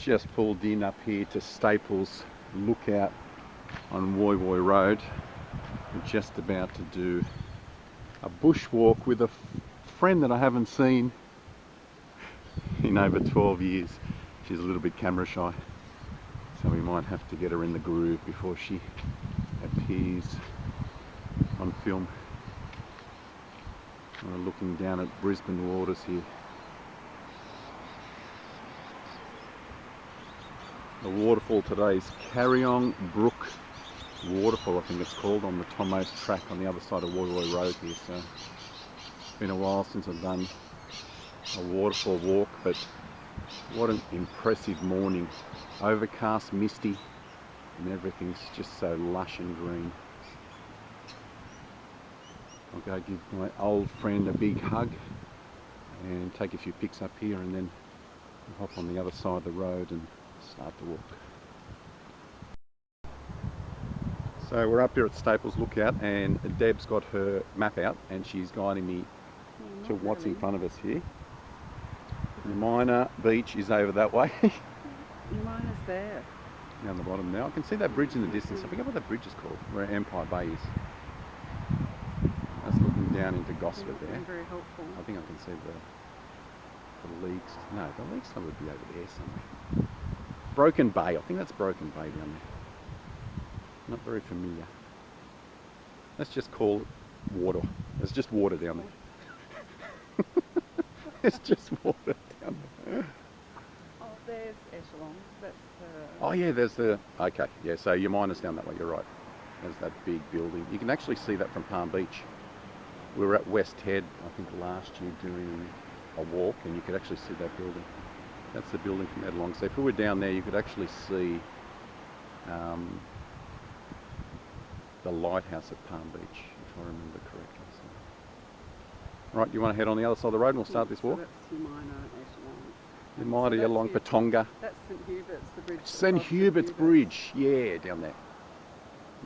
just pulled in up here to Staples Lookout on Woy Woy Road. We're just about to do a bushwalk with a friend that I haven't seen in over 12 years. She's a little bit camera shy, so we might have to get her in the groove before she appears on film. We're looking down at Brisbane waters here. The waterfall today is Kariong Brook waterfall, I think it's called, on the Tomos track on the other side of Woy Woy Road here. So it's been a while since I've done a waterfall walk, but what an impressive morning. Overcast, misty, and everything's just so lush and green. I'll go give my old friend a big hug and take a few pics up here, and then hop on the other side of the road and start to walk. So we're up here at Staples Lookout, and Deb's got her map out and she's guiding me to what's in front of us here. Minor Beach is over that way. Miner's there. Down the bottom now. I can see that bridge in the distance. I forget what that bridge is called, where Empire Bay is. That's looking down into Gosford there. Very helpful. I think I can see the leagues. No, the leagues would be over there somewhere. Broken Bay. I think that's Broken Bay down there. Not very familiar. Let's just call it water. There's just water down there. It's just water down there. Oh, there's Echelon. That's Oh yeah, there's the... Okay, yeah, so your miner's down that way, you're right. There's that big building. You can actually see that from Palm Beach. We were at West Head, I think last year, doing a walk, and you could actually see that building. That's the building from that along. So if we were down there, you could actually see the lighthouse at Palm Beach, if I remember correctly. So. Right, you want to head on the other side of the road and we'll start this walk? So that's Minor, Echelon. You might be along Patonga. That's St Hubert's, the bridge. St Hubert's Bridge, yeah, down there.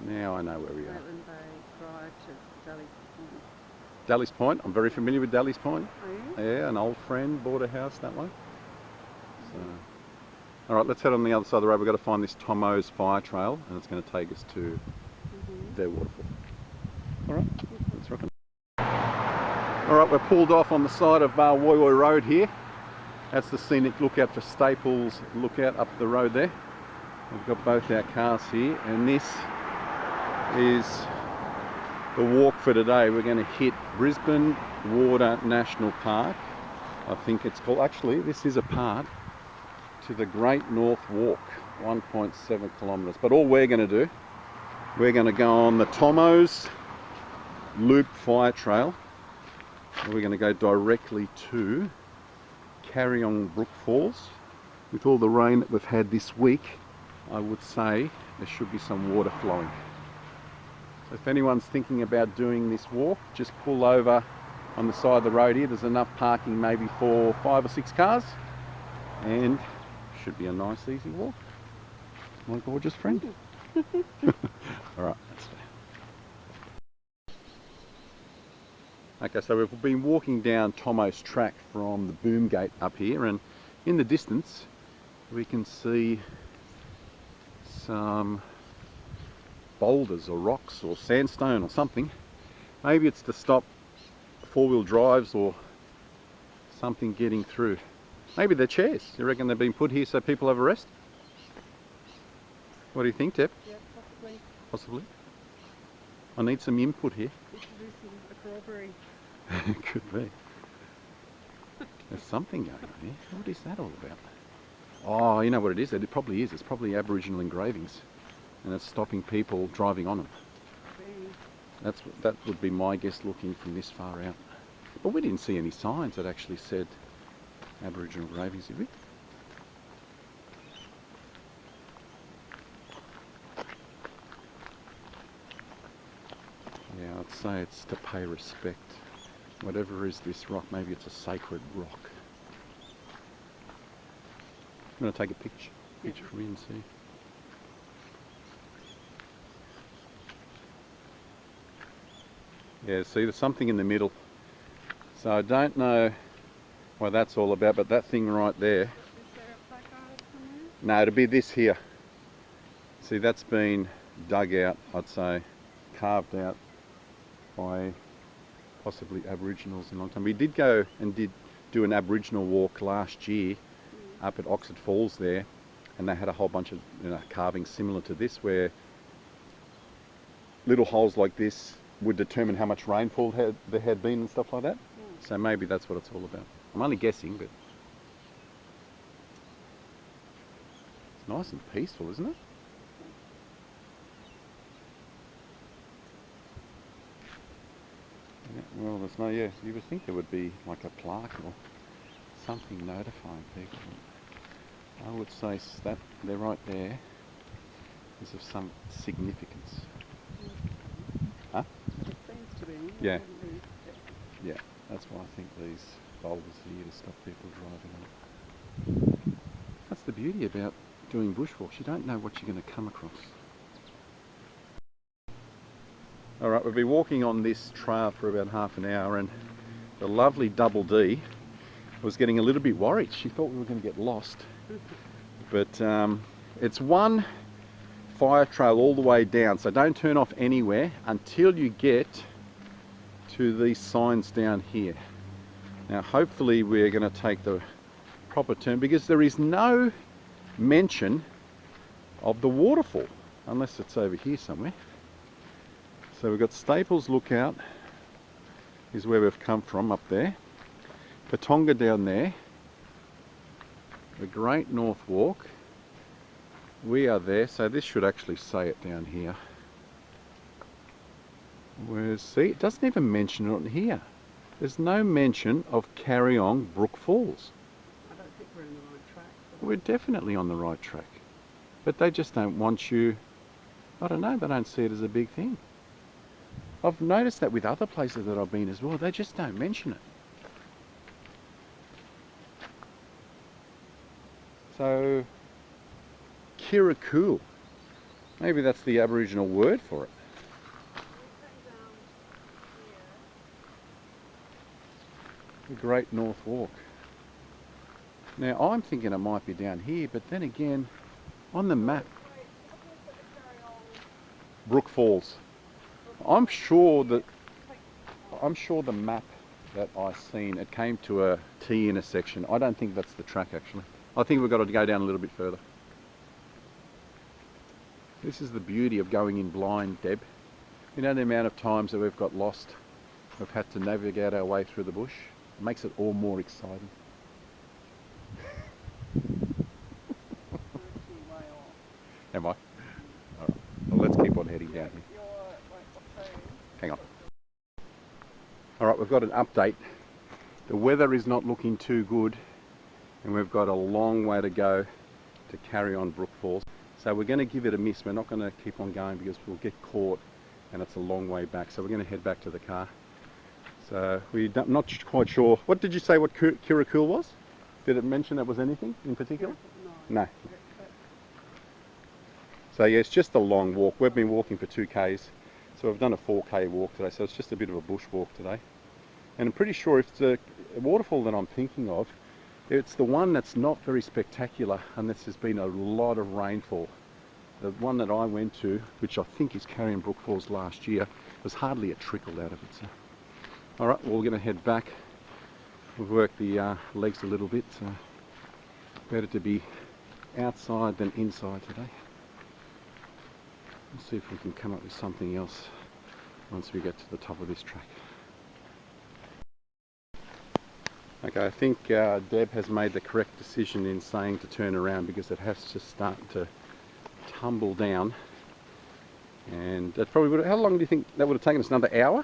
Now I know where we are. Maitland Bay, Christchurch, Daly's Point. Daly's Point, I'm very familiar with Daly's Point. Are you? Yeah, an old friend bought a house that way. So, all right, let's head on the other side of the road. We've got to find this Tomos fire trail, and it's going to take us to their waterfall. All right, let's rock on. All right, we're pulled off on the side of Woy Woy Road here. That's the scenic lookout for Staples Lookout up the road there. We've got both our cars here, and this is the walk for today. We're going to hit Brisbane Water National Park. I think it's called. Actually, this is a part to the Great North Walk, 1.7 kilometres. But all we're going to do, we're going to go on the Tomos Loop Fire Trail. And we're going to go directly to Kariong Brook Falls. With all the rain that we've had this week, I would say there should be some water flowing. So if anyone's thinking about doing this walk, just pull over on the side of the road here. There's enough parking maybe for 5 or 6 cars, and should be a nice easy walk. My gorgeous friend. All right, that's fair. Okay, so we've been walking down Tomos track from the boom gate up here, and in the distance we can see some boulders or rocks or sandstone or something. Maybe it's to stop four-wheel drives or something getting through. Maybe they're chairs. You reckon they've been put here so people have a rest? What do you think, Deb? Yeah, possibly. Possibly. I need some input here. Introducing a corroboree. Could be. There's something going on here. What is that all about? Oh, you know what it is? It probably is. It's probably Aboriginal engravings, and it's stopping people driving on them. That would be my guess looking from this far out. But we didn't see any signs that actually said Aboriginal engravings, did we? Yeah, I'd say it's to pay respect. Whatever is this rock, maybe it's a sacred rock. I'm going to take a picture for you and see. Yeah, see, there's something in the middle. So I don't know what that's all about, but that thing right there. Is there a placard No, it'll be this here. See, that's been dug out, I'd say, carved out by possibly Aboriginals in a long time. We did go and do an Aboriginal walk last year up at Oxford Falls there, and they had a whole bunch of carvings similar to this, where little holes like this would determine how much rainfall there had been and stuff like that. So maybe that's what it's all about. I'm only guessing, but it's nice and peaceful, isn't it? Yeah, well, there's no, yeah, you would think there would be like a plaque or something notifying people. I would say that they're right there is of some significance. Huh? It seems to be. Yeah. Yeah, that's why I think these boulders are here to stop people driving on. That's the beauty about doing bushwalks. You don't know what you're going to come across. Alright, we've been walking on this trail for about half an hour, and the lovely Double D was getting a little bit worried. She thought we were going to get lost. But it's one fire trail all the way down, so don't turn off anywhere until you get to these signs down here. Now hopefully we're going to take the proper turn, because there is no mention of the waterfall, unless it's over here somewhere. So we've got Staples Lookout is where we've come from, up there. Patonga down there. The Great North Walk. We are there, so this should actually say it down here. Whereas, see, it doesn't even mention it on here. There's no mention of Kariong Brook Falls. I don't think we're in the right track. We're definitely on the right track. But they just don't want you, I don't know, they don't see it as a big thing. I've noticed that with other places that I've been as well, they just don't mention it. So, Kirikou, maybe that's the Aboriginal word for it. The Great North Walk. Now I'm thinking it might be down here, but then again, on the map, Brook Falls. I'm sure the map that I seen, it came to a T intersection. I don't think that's the track actually. I think we've got to go down a little bit further. This is the beauty of going in blind, Deb. You know the amount of times that we've got lost, we've had to navigate our way through the bush. It makes it all more exciting. Am I? Alright, well let's keep on heading down here. Hang on. Alright, we've got an update. The weather is not looking too good, and we've got a long way to go to Kariong Brook Falls. So we're going to give it a miss. We're not going to keep on going because we'll get caught and it's a long way back. So we're going to head back to the car. So we're not quite sure. What did you say what Kirikou was? Did it mention there was anything in particular? No. So yeah, it's just a long walk. We've been walking for 2Ks. So we've done a 4K walk today. So it's just a bit of a bush walk today. And I'm pretty sure if the waterfall that I'm thinking of, it's the one that's not very spectacular unless there's been a lot of rainfall. The one that I went to, which I think is Kariong Brook Falls last year, was hardly a trickle out of it. So. Alright, well, we're going to head back. We've worked the legs a little bit, so better to be outside than inside today. Let's see if we can come up with something else once we get to the top of this track. Okay, I think Deb has made the correct decision in saying to turn around, because it has to start to tumble down, and that probably would. How long do you think that would have taken us? Another hour?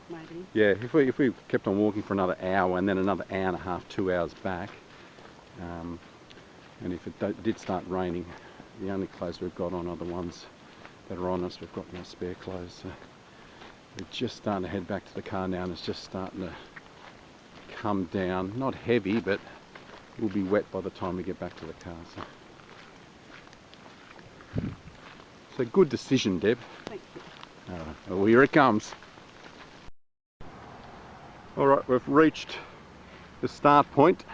Maybe. Yeah, if we kept on walking for another hour and then another hour and a half, 2 hours back, and if it did start raining, the only clothes we've got on are the ones that are on us. We've got no spare clothes. So we're just starting to head back to the car now, and it's just starting to come down. Not heavy, but we'll be wet by the time we get back to the car. So it's a good decision, Deb. Thank you. Alright, well, here it comes. Alright, we've reached the start point.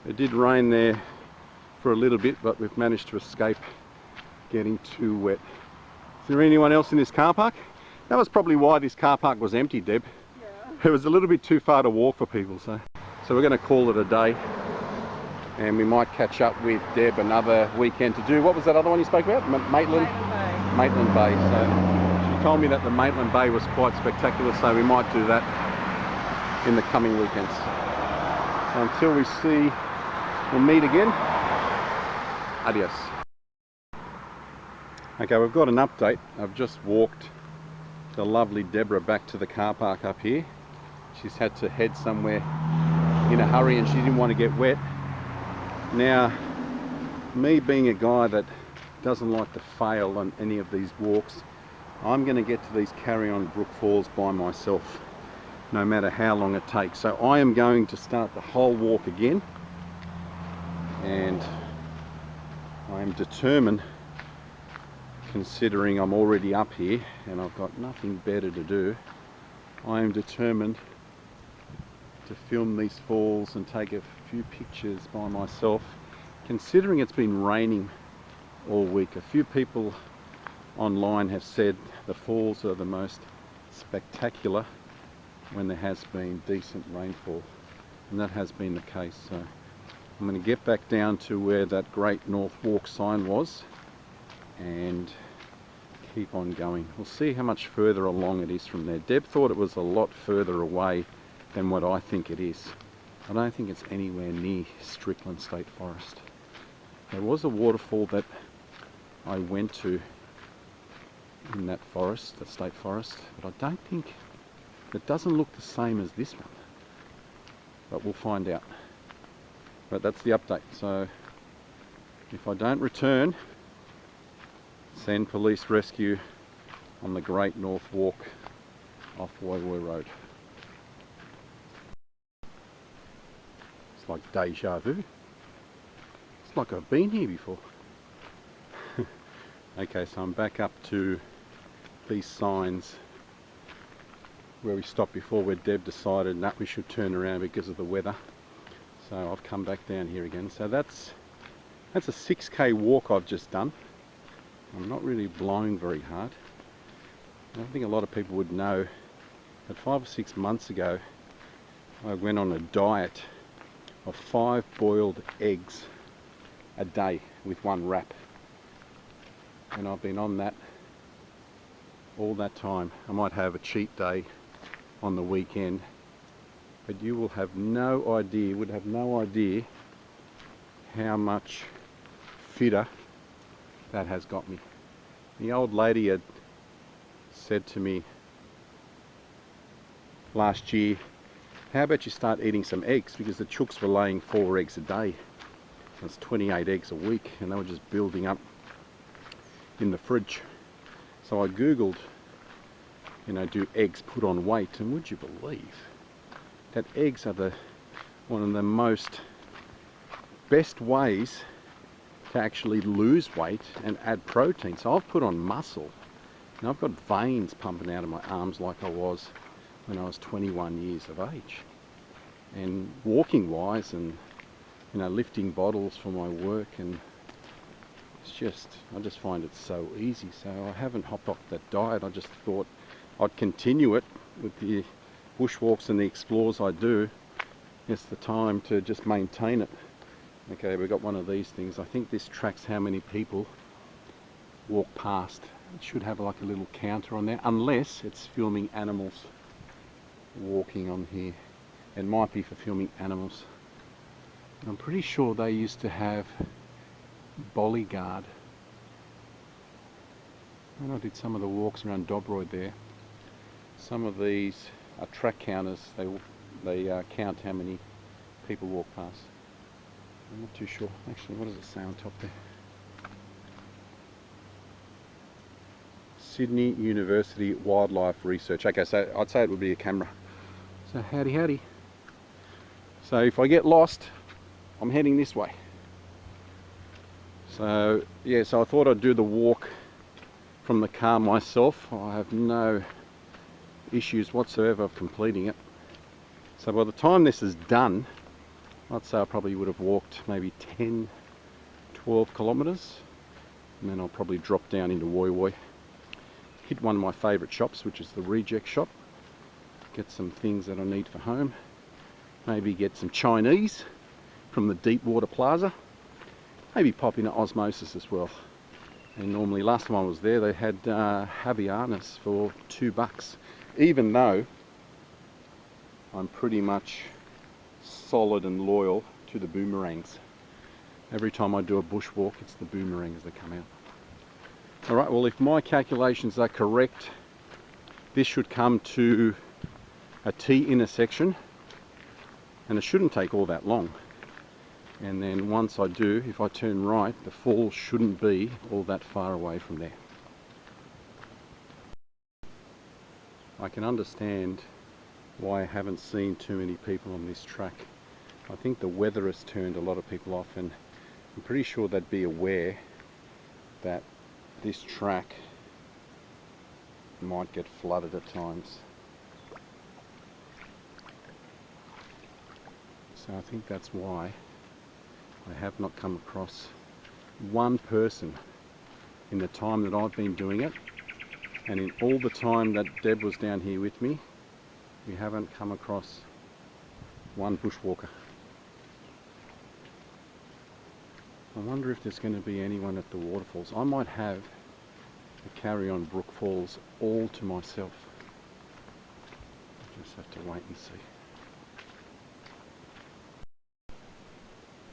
It did rain there for a little bit, but we've managed to escape getting too wet. Is there anyone else in this car park? That was probably why this car park was empty, Deb. Yeah. It was a little bit too far to walk for people, so we're going to call it a day, and we might catch up with Deb another weekend to do, what was that other one you spoke about? Maitland Bay. Maitland Bay. So she told me that the Maitland Bay was quite spectacular, so we might do that in the coming weekends. So until we'll meet again. Adios. Okay, we've got an update. I've just walked the lovely Deborah back to the car park up here. She's had to head somewhere in a hurry and she didn't want to get wet. Now, me being a guy that doesn't like to fail on any of these walks, I'm going to get to these Kariong Brook Falls by myself, no matter how long it takes. So I am going to start the whole walk again, and I am determined, considering I'm already up here and I've got nothing better to do, I am determined to film these falls and take a few pictures by myself, considering it's been raining all week. A few people online have said the falls are the most spectacular when there has been decent rainfall, and that has been the case. So I'm going to get back down to where that Great North Walk sign was and keep on going. We'll see how much further along it is from there. Deb thought it was a lot further away than what I think it is. I don't think it's anywhere near Strickland State Forest. There was a waterfall that I went to in that forest, the state forest, but I don't think, it doesn't look the same as this one, but we'll find out. But that's the update. So if I don't return, send police rescue on the Great North Walk off Woi Woi Road. It's like deja vu. It's like I've been here before. Okay, so I'm back up to these signs where we stopped before, where Deb decided that we should turn around because of the weather. So I've come back down here again. So that's a 6k walk I've just done. I'm not really blowing very hard. I think a lot of people would know that 5 or 6 months ago I went on a diet of 5 boiled eggs a day with 1 wrap, and I've been on that all that time. I might have a cheat day on the weekend, but you will have no idea, would have no idea how much fitter that has got me. The old lady had said to me last year, how about you start eating some eggs, because the chooks were laying 4 eggs a day. That's 28 eggs a week, and they were just building up in the fridge. So I googled, do eggs put on weight, and would you believe that eggs are one of the most best ways to actually lose weight and add protein. So I've put on muscle, and I've got veins pumping out of my arms like I was when I was 21 years of age. And walking wise, and lifting bottles for my work, and I just find it so easy. So I haven't hopped off that diet. I just thought I'd continue it with the bushwalks and the explores I do. It's the time to just maintain it. Okay, we've got one of these things. I think this tracks how many people walk past. It should have like a little counter on there, unless it's filming animals walking on here. It might be for filming animals. I'm pretty sure they used to have bodyguard. When I did some of the walks around Dobroyd there, some of these are track counters. They count how many people walk past. I'm not too sure. Actually, what does it say on top there? Sydney University Wildlife Research. Okay, so I'd say it would be a camera. So howdy howdy. So if I get lost, I'm heading this way. So yeah, so I thought I'd do the walk from the car myself. I have no issues whatsoever of completing it. So by the time this is done, I'd say I probably would have walked maybe 10 12 kilometres, and then I'll probably drop down into Woy Woy, hit one of my favourite shops, which is the Reject Shop, get some things that I need for home, maybe get some Chinese from the Deepwater Plaza, maybe pop into Osmosis as well. And normally, last time I was there, they had Havianas for $2, even though I'm pretty much solid and loyal to the boomerangs. Every time I do a bushwalk, it's the boomerangs that come out. Alright, well, if my calculations are correct, this should come to a T intersection, and it shouldn't take all that long. And then once I do, if I turn right, the fall shouldn't be all that far away from there. I can understand why I haven't seen too many people on this track. I think the weather has turned a lot of people off, and I'm pretty sure they'd be aware that this track might get flooded at times. So I think that's why I have not come across one person in the time that I've been doing it, and in all the time that Deb was down here with me, we haven't come across one bushwalker. I wonder if there's going to be anyone at the waterfalls. I might have the Kariong Brook Falls all to myself. I just have to wait and see.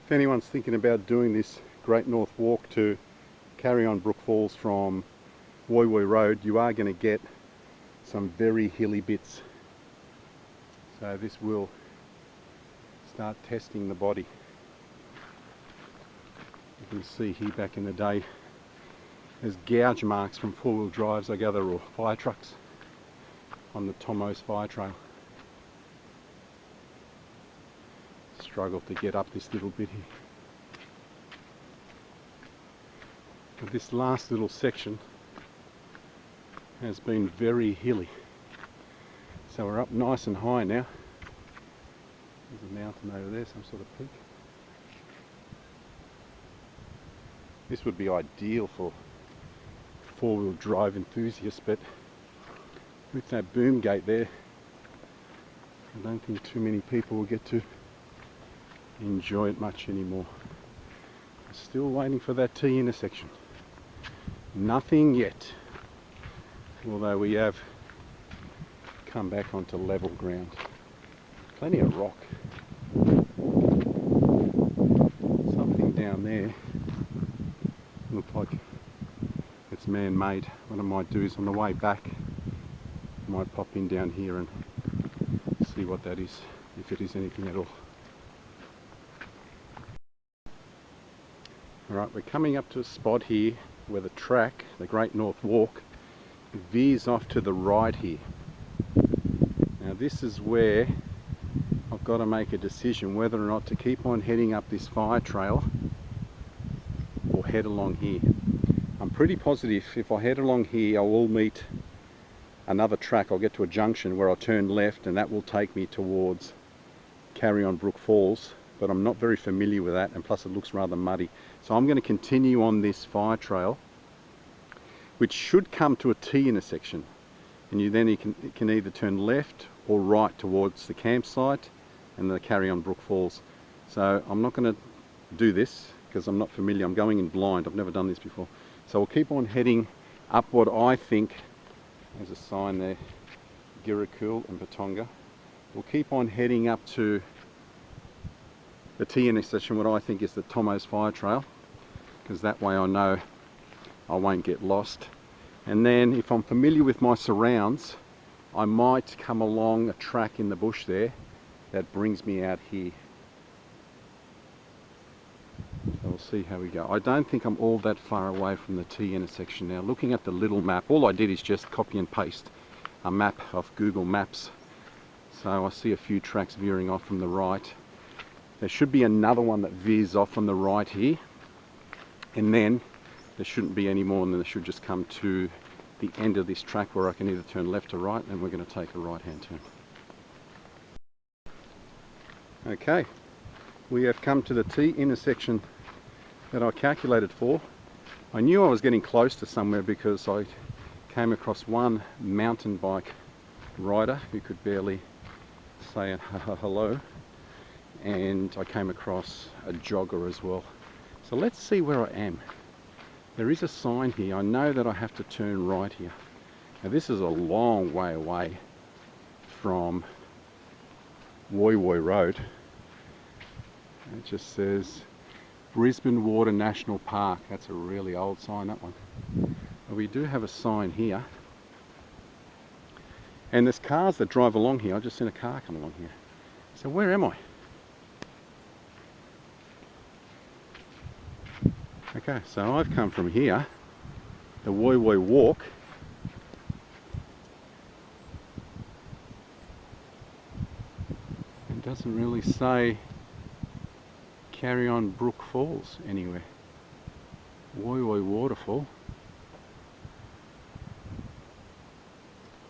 If anyone's thinking about doing this Great North Walk to Kariong Brook Falls from Woy Woy Road, you are going to get some very hilly bits. So this will start testing the body. You can see here back in the day, there's gouge marks from four-wheel drives, I gather, or fire trucks on the Tomos fire trail. Struggle to get up this little bit here. But this last little section has been very hilly. So we're up nice and high now. There's a mountain over there, some sort of peak. This would be ideal for four-wheel drive enthusiasts, but with that boom gate there, I don't think too many people will get to enjoy it much anymore. I'm still waiting for that T intersection. Nothing yet, although we have come back onto level ground. Plenty of rock. Something down there looks like it's man-made. What I might do is on the way back, I might pop in down here and see what that is, if it is anything at all. Alright, we're coming up to a spot here where the track, the Great North Walk, veers off to the right here. Now this is where I've got to make a decision whether or not to keep on heading up this fire trail or head along here. I'm pretty positive if I head along here I will meet another track. I'll get to a junction where I'll turn left and that will take me towards Kariong Brook Falls, but I'm not very familiar with that, and plus it looks rather muddy. So I'm going to continue on this fire trail, which should come to a T intersection, and you can either turn left or right towards the campsite and the Kariong Brook Falls. So I'm not going to do this because I'm not familiar. I'm going in blind. I've never done this before. So we'll keep on heading up what I think, there's a sign there, Girikul and Patonga. We'll keep on heading up to the T intersection, what I think is the Tomos Fire Trail, because that way I know I won't get lost. And then if I'm familiar with my surrounds, I might come along a track in the bush there that brings me out here. So we'll see how we go. I don't think I'm all that far away from the T intersection now. Looking at the little map, all I did is just copy and paste a map off Google Maps. So I see a few tracks veering off from the right. There should be another one that veers off on the right here. And then there shouldn't be any more, and then they should just come to the end of this track where I can either turn left or right, and we're going to take a right-hand turn. Okay, we have come to the T intersection that I calculated for. I knew I was getting close to somewhere because I came across one mountain bike rider who could barely say hello, and I came across a jogger as well. So let's see where I am. There is a sign here. I know that I have to turn right here. Now this is a long way away from Woy Woy Road. It just says Brisbane Water National Park. That's a really old sign, that one. But we do have a sign here. And there's cars that drive along here. I just seen a car come along here. So where am I? Okay, so I've come from here, the Woy Woy Walk. It doesn't really say Kariong Brook Falls anywhere. Woy Woy Waterfall.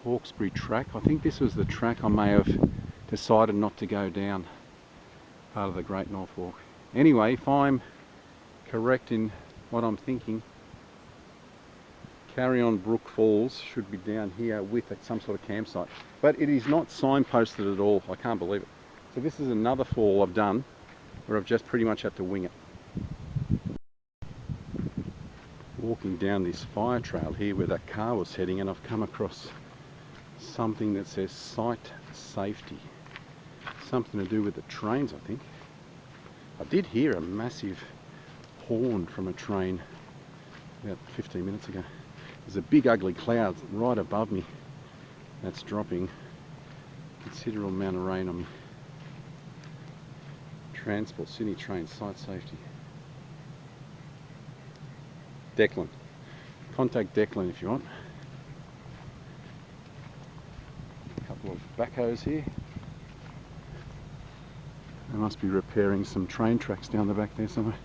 Hawkesbury track. I think this was the track I may have decided not to go down, part of the Great North Walk. Anyway, if I'm correct in what I'm thinking, Kariong Brook Falls should be down here with some sort of campsite. But it is not signposted at all. I can't believe it. So this is another fall I've done where I've just pretty much had to wing it. Walking down this fire trail here where that car was heading, and I've come across something that says site safety. Something to do with the trains, I think. I did hear a massive horn from a train about 15 minutes ago. There's a big ugly cloud right above me that's dropping a considerable amount of rain on me. Transport, Sydney train, site safety. Declan. Contact Declan if you want. A couple of backhoes here. They must be repairing some train tracks down the back there somewhere.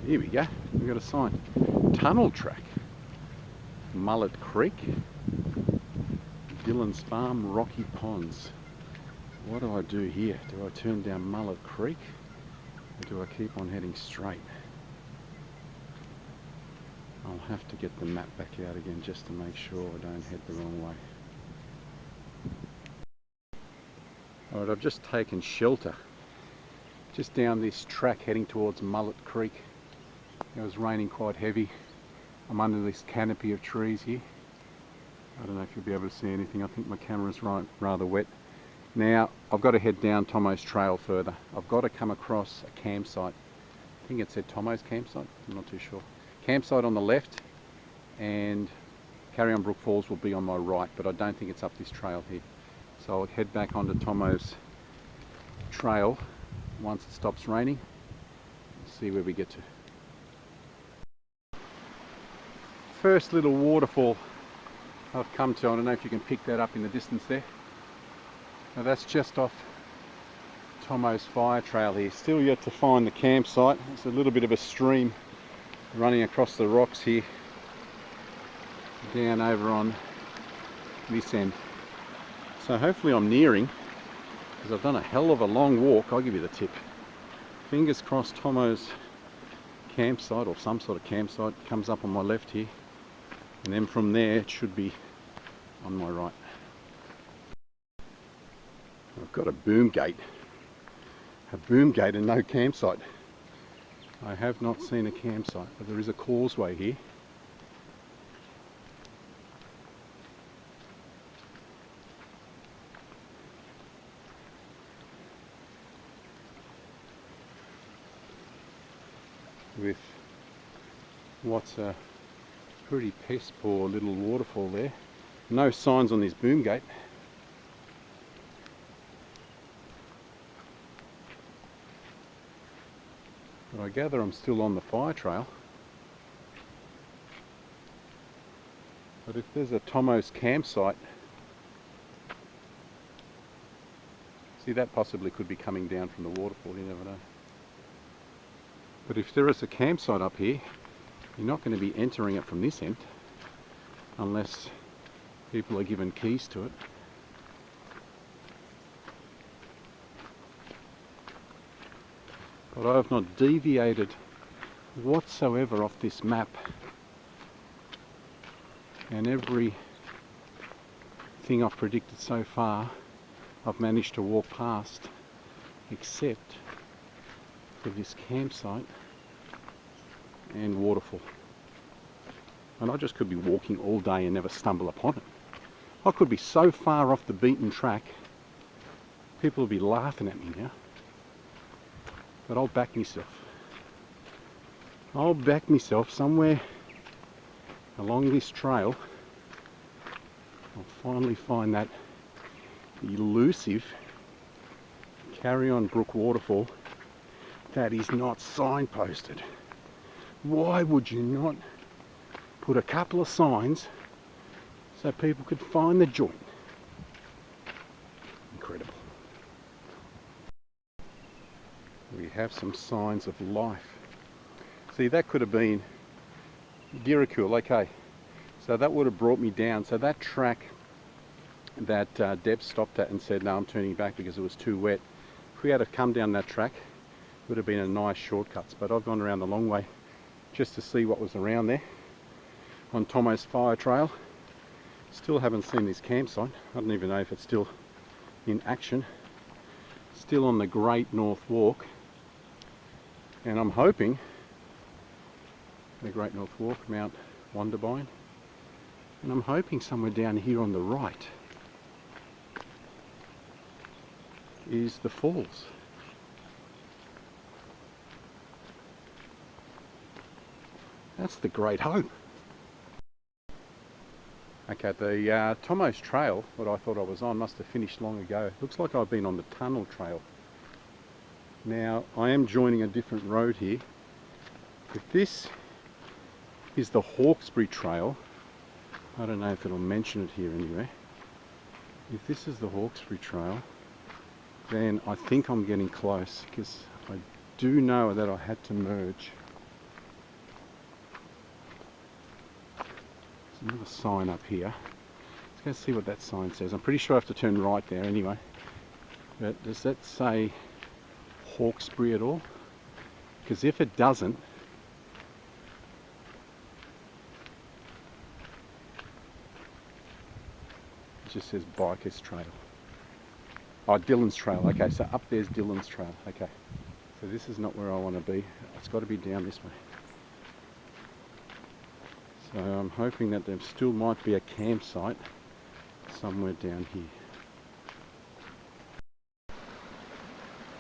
Here we go, we've got a sign. Tunnel track. Mullet Creek. Dillon's Farm, Rocky Ponds. What do I do here? Do I turn down Mullet Creek? Or do I keep on heading straight? I'll have to get the map back out again just to make sure I don't head the wrong way. Alright, I've just taken shelter just down this track heading towards Mullet Creek. It was raining quite heavy. I'm under this canopy of trees here. I don't know if you'll be able to see anything. I think my camera's rather wet. Now I've got to head down Tomo's trail further. I've got to come across a campsite. I think it said Tomo's campsite, I'm not too sure. Campsite on the left, and Kariong Brook Falls will be on my right, but I don't think it's up this trail here. So I'll head back onto Tomo's trail once it stops raining and see where we get to. First little waterfall I've come to. I don't know if you can pick that up in the distance there. Now that's just off Tomo's fire trail here. Still yet to find the campsite. There's a little bit of a stream running across the rocks here, down over on this end. So hopefully I'm nearing, because I've done a hell of a long walk. I'll give you the tip. Fingers crossed Tomo's campsite, or some sort of campsite, comes up on my left here. And then from there it should be on my right. I've got a boom gate. A boom gate and no campsite. I have not seen a campsite, but there is a causeway here. With what's a pretty piss poor little waterfall there. No signs on this boom gate. But I gather I'm still on the fire trail. But if there's a Tomo's campsite, see, that possibly could be coming down from the waterfall, you never know. But if there is a campsite up here, you're not going to be entering it from this end unless people are given keys to it. but I have not deviated whatsoever off this map, and every thing I've predicted so far I've managed to walk past, except for this campsite and waterfall. And I just could be walking all day and never stumble upon it. I could be so far off the beaten track, people will be laughing at me now. But I'll back myself. I'll back myself somewhere along this trail. I'll finally find that elusive Kariong Brook waterfall that is not signposted. Why would you not put a couple of signs so people could find the joint? Incredible. We have some signs of life. See, that could have been Girikul, okay. So that would have brought me down. So that track that Deb stopped at and said, no, I'm turning back because it was too wet. If we had to come down that track, it would have been a nice shortcuts. But I've gone around the long way just to see what was around there on Tomo's fire trail. Still haven't seen this campsite. I don't even know if it's still in action. Still on the Great North Walk. And I'm hoping the Great North Walk, Mount Wonderbine. And I'm hoping somewhere down here on the right is the falls. That's the great hope. Okay, the Tomo's trail, what I thought I was on, must have finished long ago. Looks like I've been on the tunnel trail. Now, I am joining a different road here. If this is the Hawkesbury Trail, I don't know if it'll mention it here anywhere. If this is the Hawkesbury Trail, then I think I'm getting close, because I do know that I had to merge. There's another sign up here. Let's go see what that sign says. I'm pretty sure I have to turn right there anyway. But does that say Hawkesbury at all? Because if it doesn't, it just says Bikers Trail. Oh, Dillon's Trail. Okay, so up there's Dillon's Trail. Okay, so this is not where I want to be. It's got to be down this way. So I'm hoping that there still might be a campsite somewhere down here.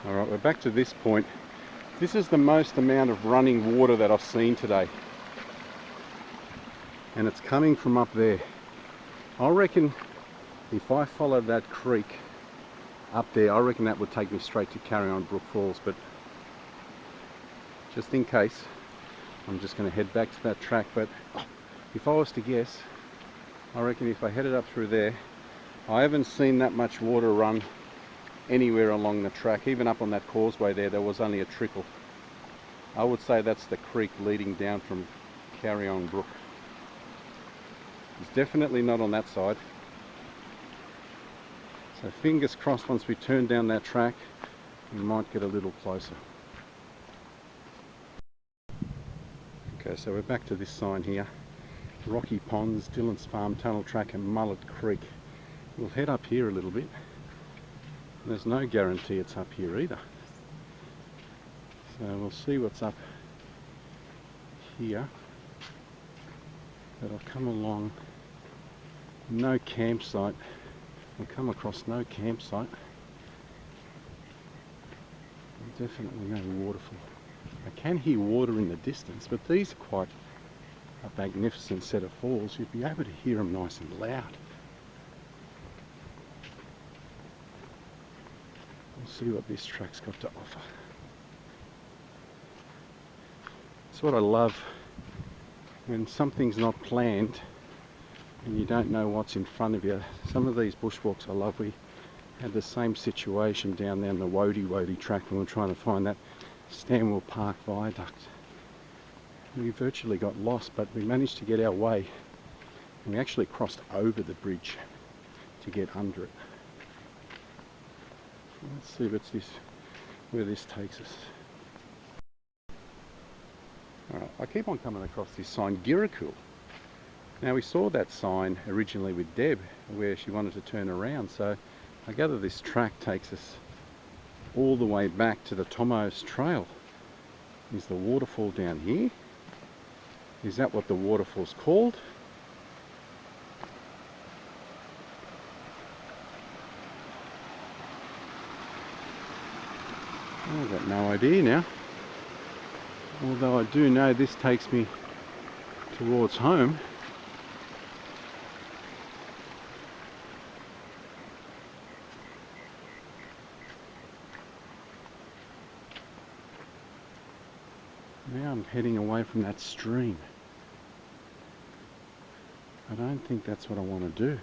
Alright, we're back to this point. This is the most amount of running water that I've seen today. And it's coming from up there. I reckon if I followed that creek up there, I reckon that would take me straight to Kariong Brook Falls. But just in case, I'm just going to head back to that track. But if I was to guess, I reckon if I headed up through there, I haven't seen that much water run anywhere along the track. Even up on that causeway there was only a trickle. I would say that's the creek leading down from Kariong Brook. It's definitely not on that side. So fingers crossed, once we turn down that track, we might get a little closer. Okay, so we're back to this sign here. Rocky Ponds, Dillon's Farm Tunnel Track and Mullet Creek. We'll head up here a little bit. There's no guarantee it's up here either. So we'll see what's up here. But I'll come along, no campsite. I'll come across no campsite. Definitely no waterfall. I can hear water in the distance, but these are quite a magnificent set of falls. You'd be able to hear them nice and loud. We'll see what this track's got to offer. It's what I love when something's not planned and you don't know what's in front of you. Some of these bushwalks I love. We had the same situation down there on the Wody track when we were trying to find that Stanwell Park viaduct. We virtually got lost, but we managed to get our way and we actually crossed over the bridge to get under it. Let's see where this takes us. I keep on coming across this sign, Girikul. Now we saw that sign originally with Deb where she wanted to turn around, so I gather this track takes us all the way back to the Tomos Trail. Is the waterfall down here? Is that what the waterfall's called? I've got no idea now. Although I do know this takes me towards home. Now I'm heading away from that stream. I don't think that's what I want to do.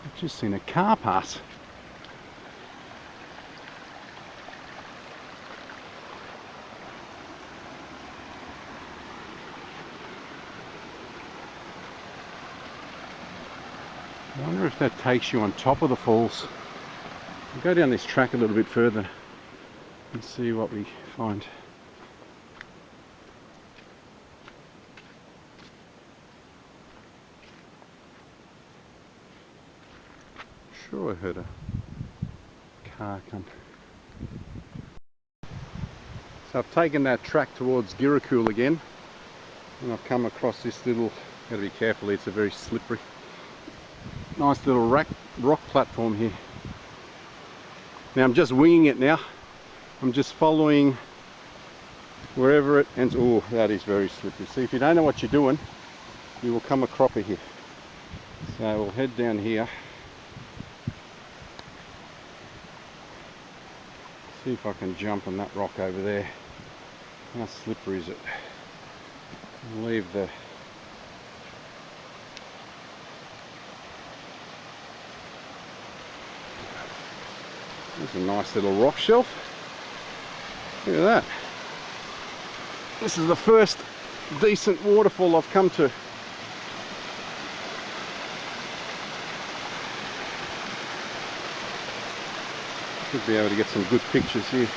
I've just seen a car pass. I wonder if that takes you on top of the falls. We'll go down this track a little bit further and see what we find. Sure, I heard a car come. So I've taken that track towards Girikul again, and I've come across this little, got to be careful, it's a very slippery, nice little rock platform here. Now I'm just winging it now. I'm just following wherever it ends. Oh, that is very slippery. See, if you don't know what you're doing, you will come a cropper here. So we'll head down here. See if I can jump on that rock over there. How slippery is it? I'll leave the There's a nice little rock shelf. Look at that. This is the first decent waterfall I've come to. Should be able to get some good pictures here.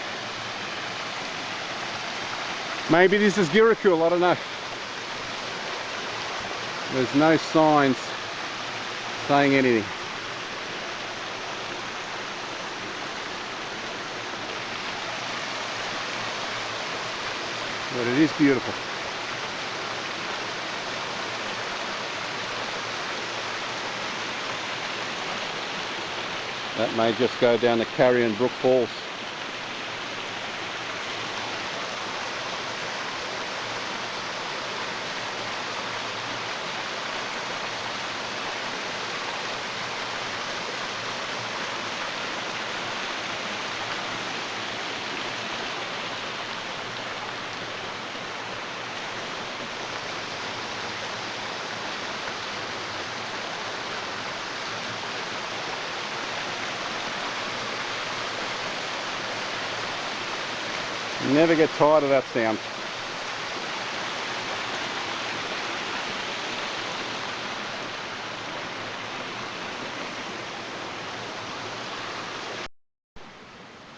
Maybe this is Girikul, I don't know. There's no signs saying anything. But it is beautiful. That may just go down to Kariong Brook Falls. Never get tired of that sound.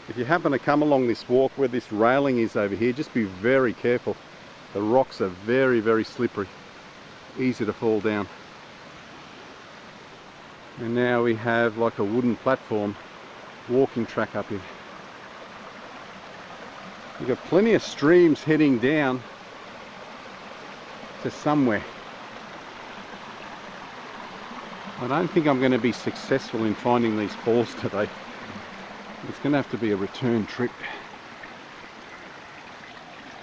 If you happen to come along this walk where this railing is over here, just be very careful. The rocks are very, very slippery. Easy to fall down. And now we have like a wooden platform, walking track up here. You've got plenty of streams heading down to somewhere. I don't think I'm going to be successful in finding these falls today. It's going to have to be a return trip.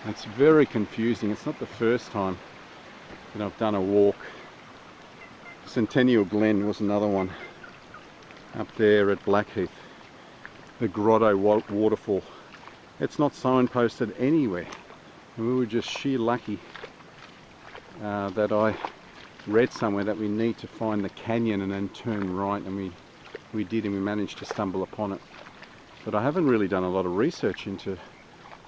It's very confusing. It's not the first time that I've done a walk. Centennial Glen was another one up there at Blackheath. The Grotto waterfall. It's not signposted anywhere, and we were just sheer lucky that I read somewhere that we need to find the canyon and then turn right, and we did, and we managed to stumble upon it. But I haven't really done a lot of research into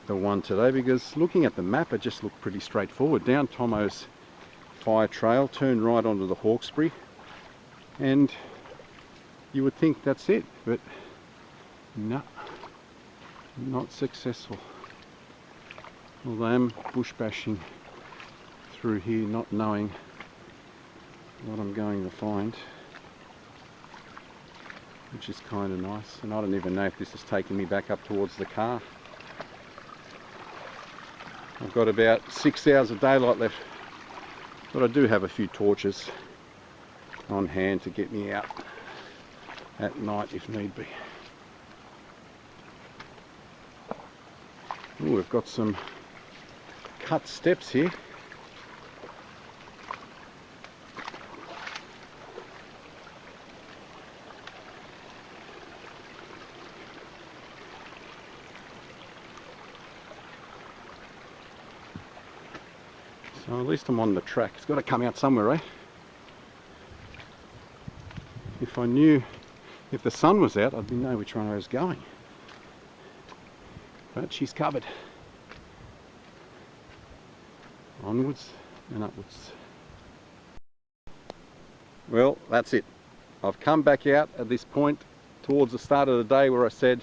the one today, because looking at the map it just looked pretty straightforward. Down Tomos fire trail, turned right onto the Hawkesbury, and you would think that's it, but no, not successful. Although I'm bush bashing through here, not knowing what I'm going to find, which is kind of nice. And I don't even know if this is taking me back up towards the car. I've got about 6 hours of daylight left, but I do have a few torches on hand to get me out at night if need be. Ooh, we've got some cut steps here. So at least I'm on the track. It's got to come out somewhere, eh? If I knew, if the sun was out, I'd know which one I was going. But she's covered. Onwards and upwards. Well, that's it. I've come back out at this point towards the start of the day where I said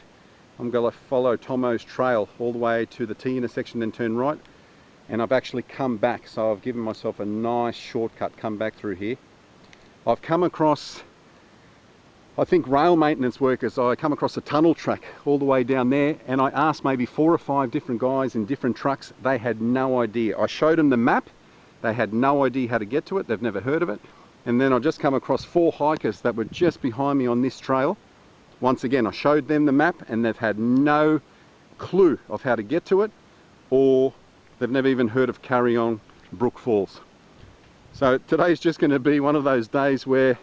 I'm going to follow Tomo's trail all the way to the T intersection, then turn right. And I've actually come back, so I've given myself a nice shortcut, come back through here. I've come across, I think, rail maintenance workers. I come across a tunnel track all the way down there, and I asked maybe 4 or 5 different guys in different trucks. They had no idea. I showed them the map. They had no idea how to get to it. They've never heard of it. And then I just come across 4 hikers that were just behind me on this trail. Once again, I showed them the map, and they've had no clue of how to get to it, or they've never even heard of Kariong Brook Falls. So today's just going to be one of those days where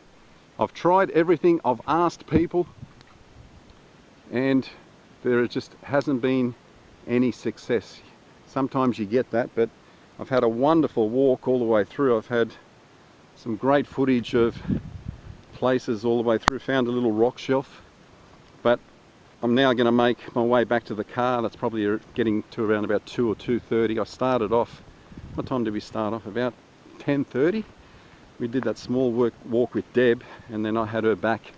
I've tried everything, I've asked people, and there just hasn't been any success. Sometimes you get that, but I've had a wonderful walk all the way through. I've had some great footage of places all the way through. Found a little rock shelf, but I'm now going to make my way back to the car. That's probably getting to around about 2 or 2:30. I started off, what time did we start off? About 10:30. We did that small walk with Deb, and then I had her back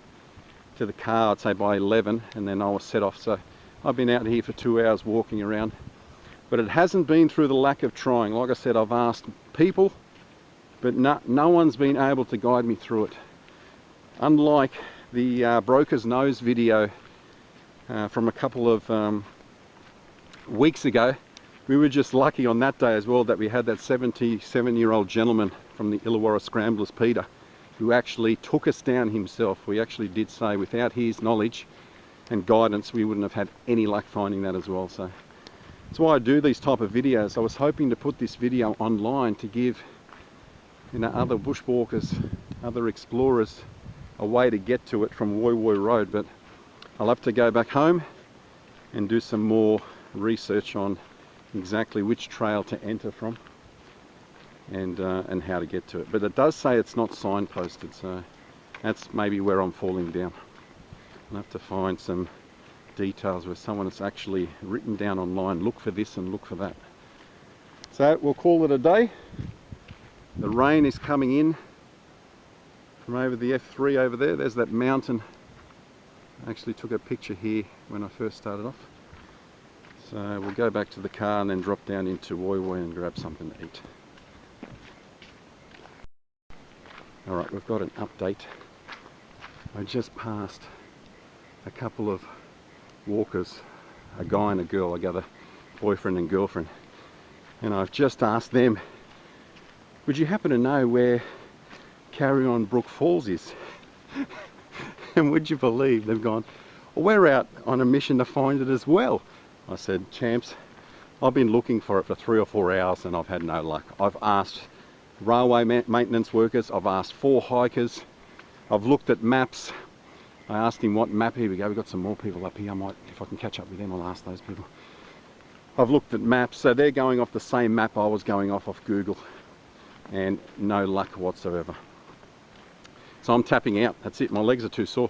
to the car, I'd say by 11, and then I was set off. So I've been out here for 2 hours walking around, but it hasn't been through the lack of trying. Like I said, I've asked people, but no one's been able to guide me through it. Unlike the Broker's Nose video from a couple of weeks ago, we were just lucky on that day as well that we had that 77-year-old gentleman from the Illawarra Scramblers, Peter, who actually took us down himself. We actually did say without his knowledge and guidance we wouldn't have had any luck finding that as well. So that's why I do these type of videos. I was hoping to put this video online to give, you know, other bushwalkers, other explorers a way to get to it from Woy Woy Road, but I'll have to go back home and do some more research on exactly which trail to enter from and how to get to it. But it does say it's not signposted, so that's maybe where I'm falling down. I'll have to find some details where someone has actually written down online, look for this and look for that. So we'll call it a day. The rain is coming in from over the F3 over there. There's that mountain. I actually took a picture here when I first started off. So we'll go back to the car and then drop down into Woy Woy and grab something to eat. Alright, we've got an update. I just passed a couple of walkers, a guy and a girl. I got a boyfriend and girlfriend, and I've just asked them, would you happen to know where Kariong Brook Falls is? And would you believe they've gone, well, we're out on a mission to find it as well. I said, champs, I've been looking for it for 3 or 4 hours and I've had no luck. I've asked railway maintenance workers, I've asked 4 hikers, I've looked at maps. I asked him what map. Here we go, we've got some more people up here. I might, if I can catch up with them, I'll ask those people. I've looked at maps, so they're going off the same map I was going off Google, and no luck whatsoever. So I'm tapping out, that's it, my legs are too sore.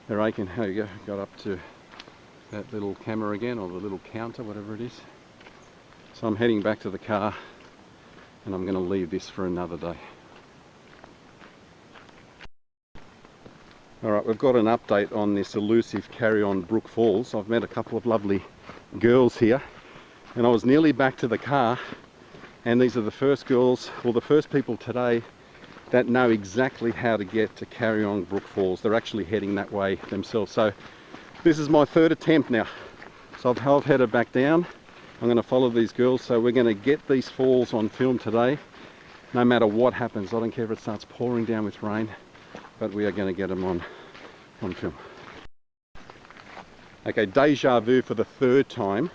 They're aching. There you go, got up to that little camera again, or the little counter, whatever it is. So I'm heading back to the car and I'm going to leave this for another day. Alright, we've got an update on this elusive Kariong Brook Falls. I've met a couple of lovely girls here, and I was nearly back to the car, and these are the first girls, or the first people today that know exactly how to get to Kariong Brook Falls. They're actually heading that way themselves. So this is my third attempt now. So I've headed back down. I'm going to follow these girls, so we're going to get these falls on film today, no matter what happens. I don't care if it starts pouring down with rain, but we are going to get them on film. Okay, deja vu for the third time.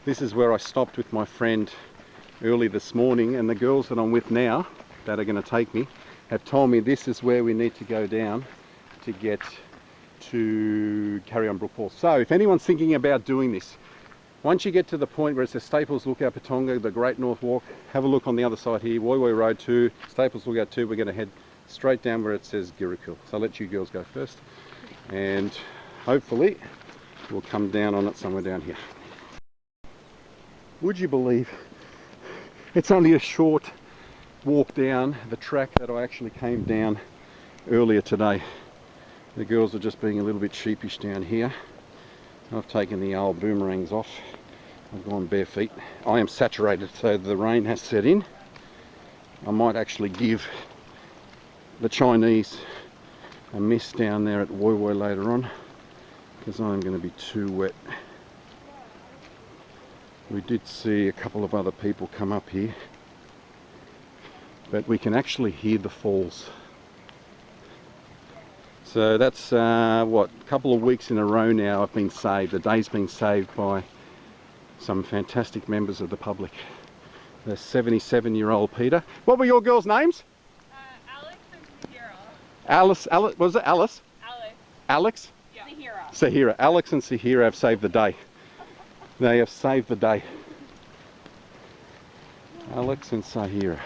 This is where I stopped with my friend early this morning, and the girls that I'm with now, that are going to take me, have told me this is where we need to go down to get to Kariong Brook Falls. So if anyone's thinking about doing this, once you get to the point where it says Staples Lookout Patonga, the Great North Walk, have a look on the other side here, Woy Woy Road 2, Staples Lookout 2, we're going to head straight down where it says Girikul. So I'll let you girls go first, and hopefully we'll come down on it somewhere down here. Would you believe it's only a short walk down the track that I actually came down earlier today. The girls are just being a little bit sheepish down here. I've taken the old boomerangs off. I've gone bare feet. I am saturated, so the rain has set in. I might actually give the Chinese a miss down there at Woy Woy later on, because I'm going to be too wet. We did see a couple of other people come up here, but we can actually hear the falls. So that's what, a couple of weeks in a row now I've been saved. The day's been saved by some fantastic members of the public. The 77-year-old Peter. What were your girls' names? Alex and Sahira. Alice, was it Alice? Alex. Alex? Yeah. Sahira. Sahira. Alex and Sahira have saved the day. They have saved the day. Alex and Sahira.